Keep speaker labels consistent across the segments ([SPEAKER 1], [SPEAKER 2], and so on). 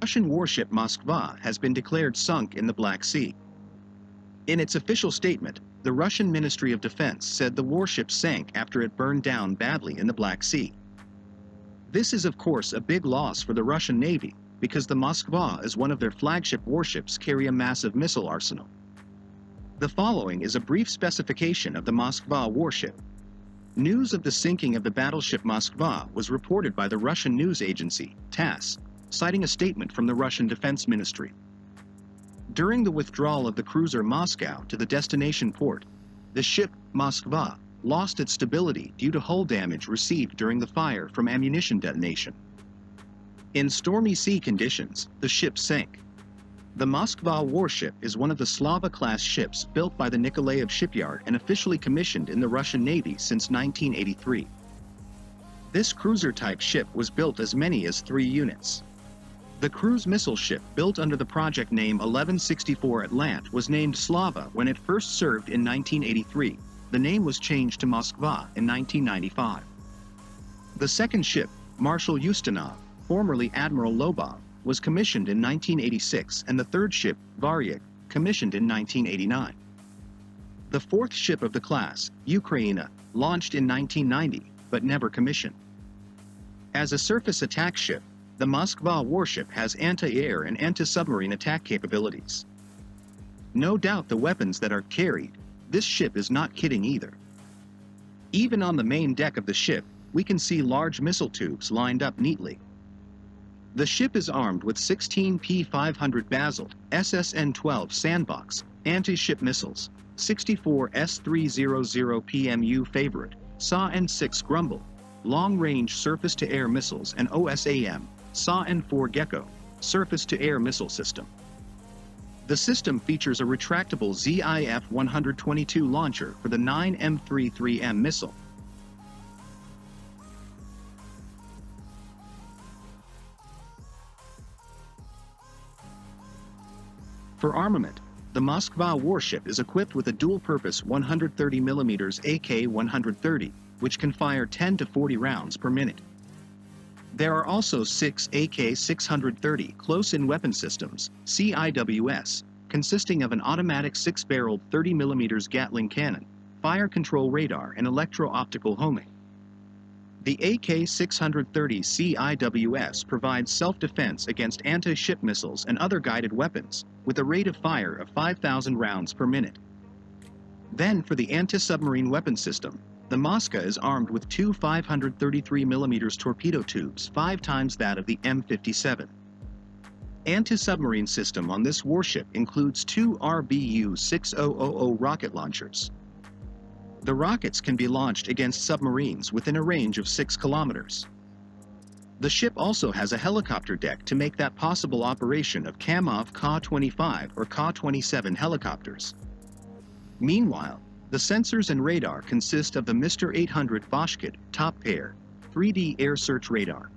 [SPEAKER 1] Russian warship Moskva has been declared sunk in the Black Sea. In its official statement, the Russian Ministry of Defense said the warship sank after it burned down badly in the Black Sea. This is of course a big loss for the Russian Navy, because the Moskva is one of their flagship warships carry a massive missile arsenal. The following is a brief specification of the Moskva warship. News of the sinking of the battleship Moskva was reported by the Russian news agency, TASS, citing a statement from the Russian Defense Ministry. During the withdrawal of the cruiser Moscow to the destination port, the ship Moskva lost its stability due to hull damage received during the fire from ammunition detonation. In stormy sea conditions, the ship sank. The Moskva warship is one of the Slava-class ships built by the Nikolaev shipyard and officially commissioned in the Russian Navy since 1983. This cruiser-type ship was built as many as 3 units. The cruise missile ship built under the project name 1164 Atlant was named Slava when it first served in 1983. The name was changed to Moskva in 1995. The second ship, Marshal Ustinov, formerly Admiral Lobov, was commissioned in 1986, and the third ship, Warship, commissioned in 1989. The fourth ship of the class, Ukrainian, launched in 1990, but never commissioned. As a surface attack ship, the Moskva warship has anti-air and anti-submarine attack capabilities. No doubt the weapons that are carried, this ship is not kidding either. Even on the main deck of the ship, we can see large missile tubes lined up neatly. The ship is armed with 16 P-500 Basalt SSN-12 Sandbox anti-ship missiles, 64 S-300 PMU Favorite, SA-N-6 Grumble, long-range surface-to-air missiles, and OSAM, SA-N-4 Gecko, surface-to-air missile system. The system features a retractable ZIF-122 launcher for the 9M33M missile. For armament, the Moskva warship is equipped with a dual-purpose 130mm AK-130, which can fire 10 to 40 rounds per minute. There are also 6 AK-630 close-in weapon systems, CIWS, consisting of an automatic 6-barreled 30mm Gatling cannon, fire control radar, and electro-optical homing. The AK-630 CIWS provides self-defense against anti-ship missiles and other guided weapons, with a rate of fire of 5,000 rounds per minute. Then for the anti-submarine weapon system, the Moskva is armed with 2 533mm torpedo tubes, 5 times that of the M57. Anti-submarine system on this warship includes 2 RBU-6000 rocket launchers. The rockets can be launched against submarines within a range of 6 kilometers. The ship also has a helicopter deck to make that possible operation of Kamov Ka-25 or Ka-27 helicopters. Meanwhile, the sensors and radar consist of the Mr. 800 Voshkid top pair 3D air search radar,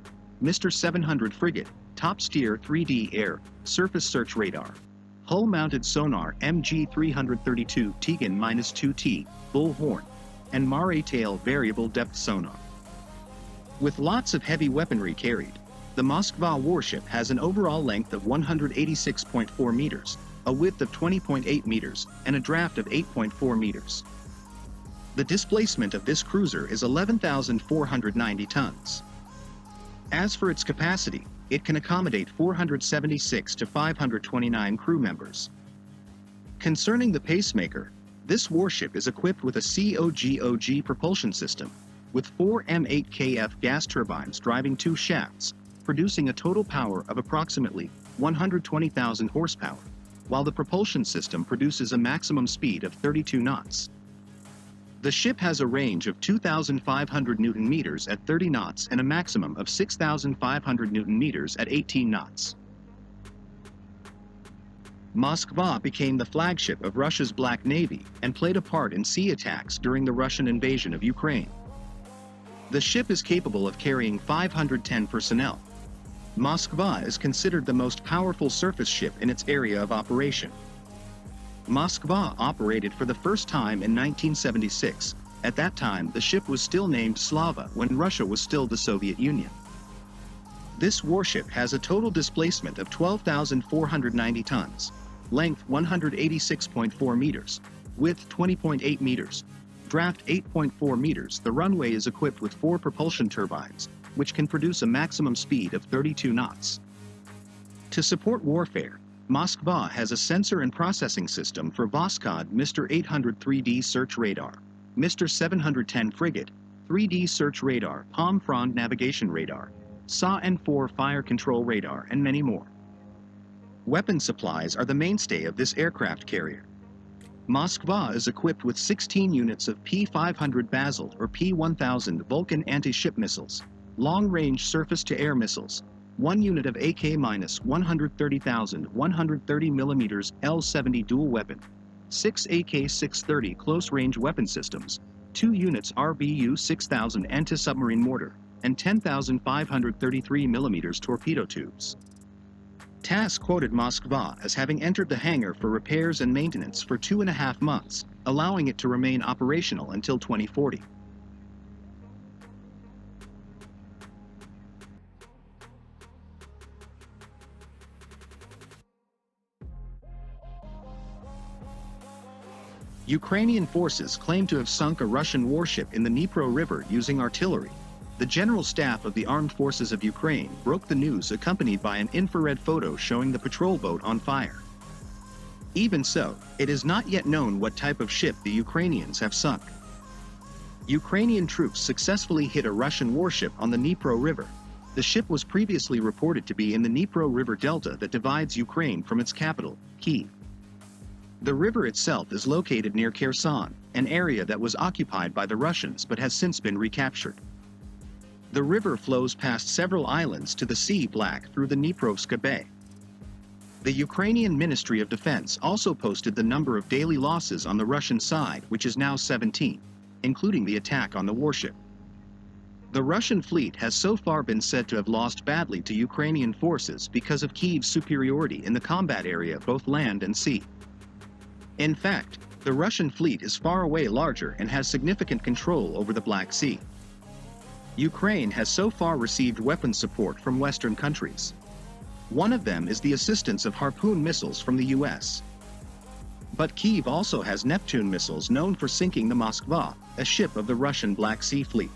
[SPEAKER 1] Mr. 700 frigate top steer 3D air surface search radar, hull-mounted sonar MG332 Tegan-2T bullhorn, and Mare tail variable depth sonar. With lots of heavy weaponry carried, the Moskva warship has an overall length of 186.4 meters, a width of 20.8 meters, and a draft of 8.4 meters. The displacement of this cruiser is 11,490 tons. As for its capacity, it can accommodate 476 to 529 crew members. Concerning the pacemaker, this warship is equipped with a COGOG propulsion system, with 4 M8KF gas turbines driving 2 shafts, producing a total power of approximately 120,000 horsepower, while the propulsion system produces a maximum speed of 32 knots. The ship has a range of 2,500 Newton-meters at 30 knots and a maximum of 6,500 Newton-meters at 18 knots. Moskva became the flagship of Russia's Black Navy and played a part in sea attacks during the Russian invasion of Ukraine. The ship is capable of carrying 510 personnel. Moskva is considered the most powerful surface ship in its area of operation. Moskva operated for the first time in 1976. At that time, the ship was still named Slava when Russia was still the Soviet Union. This warship has a total displacement of 12,490 tons, length 186.4 meters, width 20.8 meters, draft 8.4 meters. The runway is equipped with 4 propulsion turbines, which can produce a maximum speed of 32 knots. To support warfare, Moskva has a sensor and processing system for Voskhod Mr. 800 3D search radar, Mr. 710 frigate, 3D search radar, Palm Frond navigation radar, SA-N4 fire control radar, and many more. Weapon supplies are the mainstay of this aircraft carrier. Moskva is equipped with 16 units of P-500 Basalt or P-1000 Vulcan anti-ship missiles, long-range surface-to-air missiles, 1 unit of AK-130,000 130mm L-70 dual weapon, 6 AK-630 close-range weapon systems, 2 units RBU-6000 anti-submarine mortar, and 10,533mm torpedo tubes. TASS quoted Moskva as having entered the hangar for repairs and maintenance for 2.5 months, allowing it to remain operational until 2040. Ukrainian forces claim to have sunk a Russian warship in the Dnipro River using artillery. The General Staff of the Armed Forces of Ukraine broke the news accompanied by an infrared photo showing the patrol boat on fire. Even so, it is not yet known what type of ship the Ukrainians have sunk. Ukrainian troops successfully hit a Russian warship on the Dnipro River. The ship was previously reported to be in the Dnipro River delta that divides Ukraine from its capital, Kyiv. The river itself is located near Kherson, an area that was occupied by the Russians but has since been recaptured. The river flows past several islands to the Sea Black through the Dniprovska Bay. The Ukrainian Ministry of Defense also posted the number of daily losses on the Russian side, which is now 17, including the attack on the warship. The Russian fleet has so far been said to have lost badly to Ukrainian forces because of Kyiv's superiority in the combat area, both land and sea. In fact, the Russian fleet is far away larger and has significant control over the Black Sea. Ukraine has so far received weapon support from Western countries. One of them is the assistance of Harpoon missiles from the US. But Kyiv also has Neptune missiles known for sinking the Moskva, a ship of the Russian Black Sea Fleet.